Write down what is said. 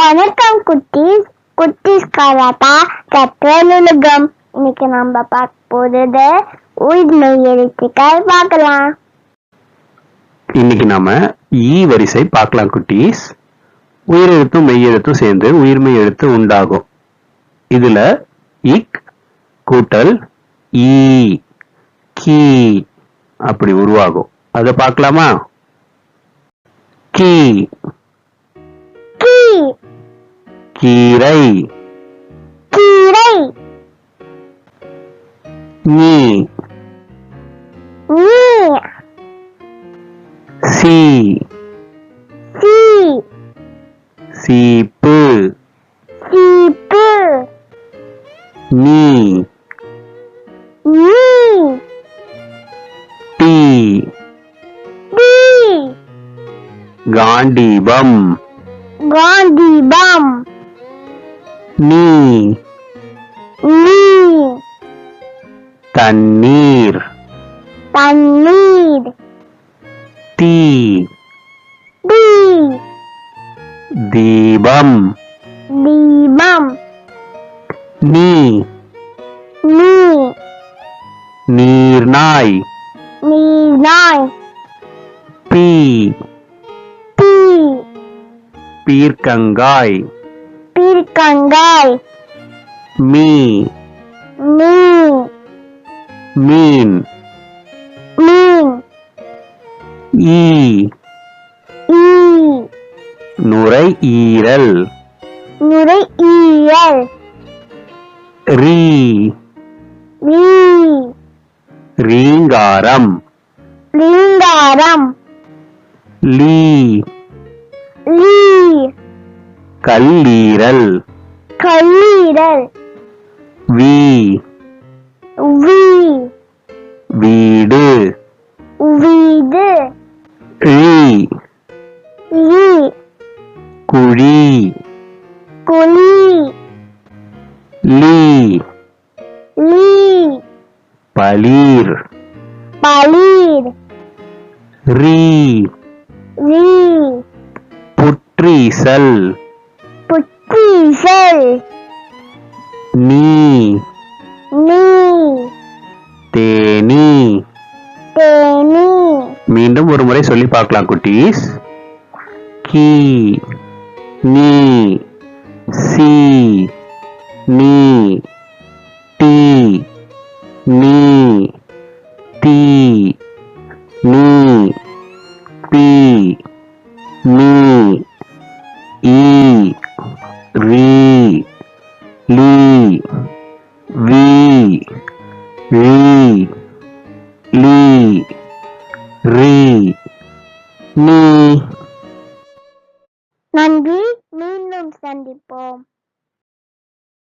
வணக்கம் குட்டீஸ். குட்டீஸ் கலாட்டா கற்றலுலகம். இன்னைக்கு நம்ம பார்க்க போறது உயிர்மை எழுத்துக்கள் பார்க்கலாம். இன்னைக்கு நாம ஈ வரிசை பார்க்கலாம் குட்டீஸ். உயிரெழுத்தும் மெய்யெழுத்தும் சேர்ந்து உயிர்மெய் எழுத்து உண்டாகும். இதுல இக் கூட்டல் ஈ கீ அப்படி உருவாகும். அத பார்க்கலாமா? கீ கீரை கீரை நீ சி சீப்பு சீப்பு நீ டி காண்டீபம் காந்திபம் நீ தண்ணீர் தண்ணீர் தீ தீபம் தீபம் நீ நீர்நாய் நீர்நாய் பீ பீர்க்கங்காய் பீர்க்கங்காய் மீ மீன் ஈ நுரையீரல் நுரையீரல் ரீ ரீங்காரம் ரீங்காரம் லீ கல்லீரல் கல்லீரல் வீ வீடு வீடு குழி குழி லீ பளீர் பளீர் ரீ புற்றீசல் புற்றீசல் நீ தேனீ தேனீ மீண்டும் ஒரு முறை சொல்லி பார்க்கலாம் குட்டீஸ். கீ நீ சி நீ டி நீ தி நீ பி நீ ஈ ரீ லீ வி ரீ லீ ரீ நீ. நன்றி. மீண்டும் சந்திப்போம்.